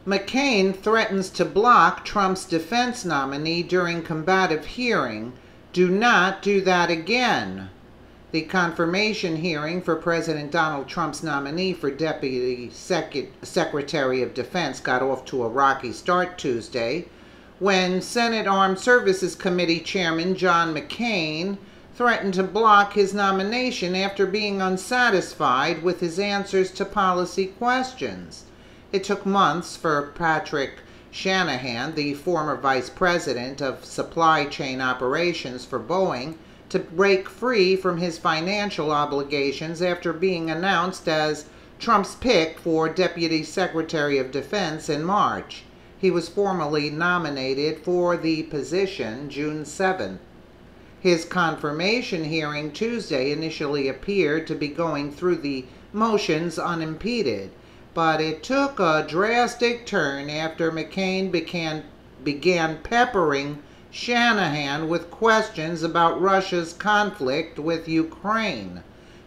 McCain threatens to block Trump's defense nominee during combative hearing. Do not do that again. The confirmation hearing for President Donald Trump's nominee for Deputy Secretary of Defense got off to a rocky start Tuesday when Senate Armed Services Committee Chairman John McCain threatened to block his nomination after being unsatisfied with his answers to policy questions. It took months for Patrick Shanahan, the former vice president of supply chain operations for Boeing, to break free from his financial obligations after being announced as Trump's pick for Deputy Secretary of Defense in March. He was formally nominated for the position June 7th. His confirmation hearing Tuesday initially appeared to be going through the motions unimpeded, but it took a drastic turn after McCain began peppering Shanahan with questions about Russia's conflict with Ukraine.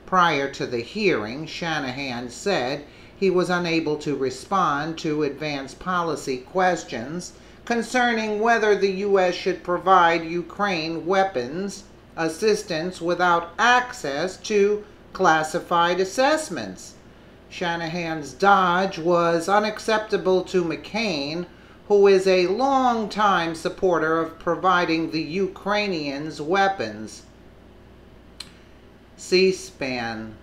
Prior to the hearing, Shanahan said he was unable to respond to advanced policy questions concerning whether the U.S. should provide Ukraine weapons assistance without access to classified assessments. Shanahan's dodge was unacceptable to McCain, who is a long-time supporter of providing the Ukrainians weapons. C-SPAN.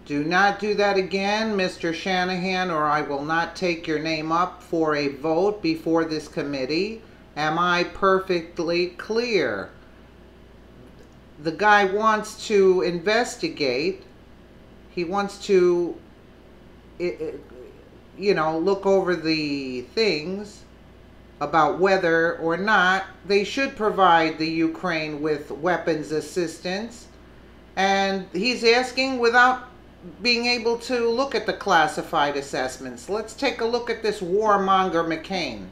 Do not do that again, Mr. Shanahan, or I will not take your name up for a vote before this committee. Am I perfectly clear? The guy wants to investigate. He wants to, look over the things about whether or not they should provide the Ukraine with weapons assistance. And he's asking without being able to look at the classified assessments. Let's take a look at this warmonger McCain.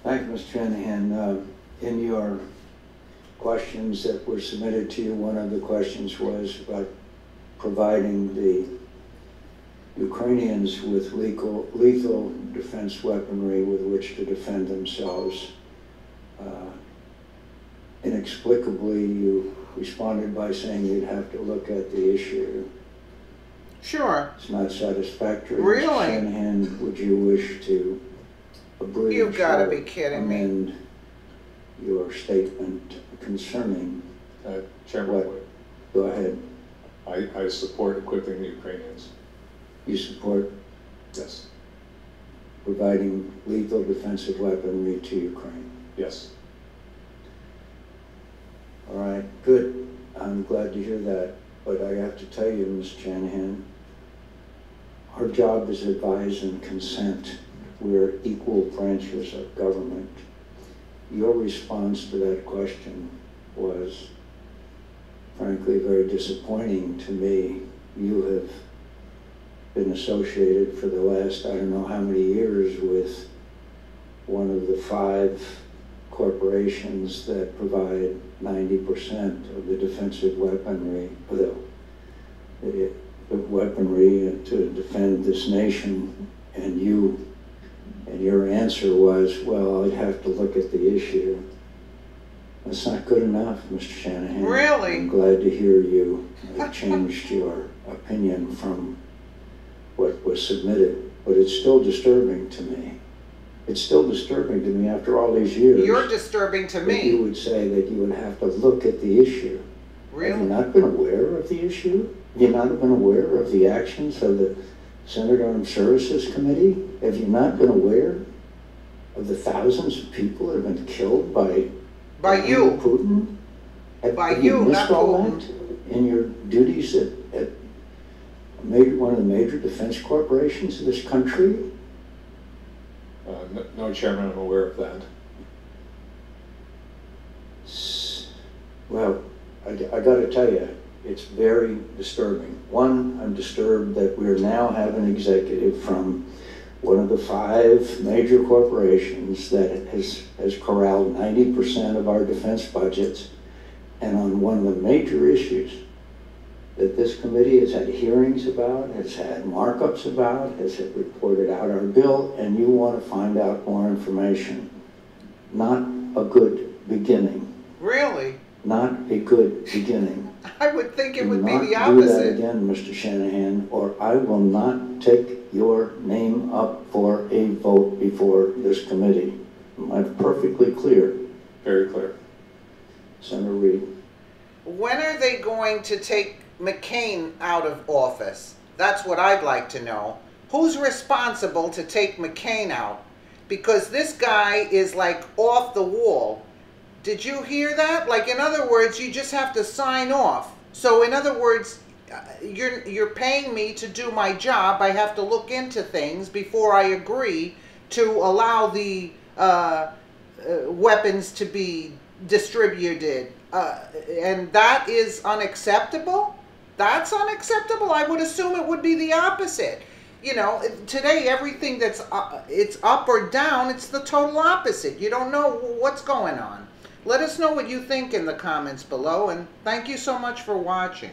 Thank you, Mr. Shanahan. In your questions that were submitted to you, one of the questions was about providing the Ukrainians with lethal defense weaponry with which to defend themselves. Inexplicably, you responded by saying you'd have to look at the issue. Sure. It's not satisfactory. Really? Mr. Shanahan, would you wish to abridge You've got to or be kidding me. amend your statement concerning Chairman, what? Go ahead. I support equipping the Ukrainians. You support Yes. providing lethal defensive weaponry to Ukraine? Yes. All right, good. I'm glad to hear that. But I have to tell you, Ms. Shanahan, our job is advise and consent. We're equal branches of government. Your response to that question was, frankly, very disappointing to me. You have been associated for the last, I don't know how many years, with one of the 5 corporations that provide 90% of the defensive weaponry, the weaponry to defend this nation, and your answer was, well, I'd have to look at the issue. That's not good enough, Mr. Shanahan. Really? I'm glad to hear you changed your opinion from what was submitted, but it's still disturbing to me. It's still disturbing to me after all these years. You're disturbing to me. You would say that you would have to look at the issue. Really? Have you not been aware of the issue? Have you not been aware of the actions of the Senate Armed Services Committee? Have you not been aware of the thousands of people that have been killed by you? Putin? By you, not Putin. That in your duties at one of the major defense corporations of this country? No, Chairman, I'm aware of that. Well, I got to tell you, it's very disturbing. One, I'm disturbed that we're now have an executive from one of the 5 major corporations that has corralled 90% of our defense budgets, And on one of the major issues that this committee has had hearings about, has had markups about, has had reported out our bill, and you want to find out more information. Not a good beginning. Really? Not a good beginning. I would think it Do would be not the do that opposite. again, Mr. Shanahan, or I will not take your name up for a vote before this committee. I'm perfectly clear. Very clear. Senator Reid. When are they going to take Mccain out of office? That's what I'd like to know. Who's responsible to take McCain out? Because this guy is like off the wall. Did you hear that? Like, in other words, you just have to sign off. So in other words, you're paying me to do my job. I have to look into things before I agree to allow the weapons to be distributed. And that is unacceptable? That's unacceptable? I would assume it would be the opposite. You know, today everything that's it's up or down, it's the total opposite. You don't know what's going on. Let us know what you think in the comments below, and thank you so much for watching.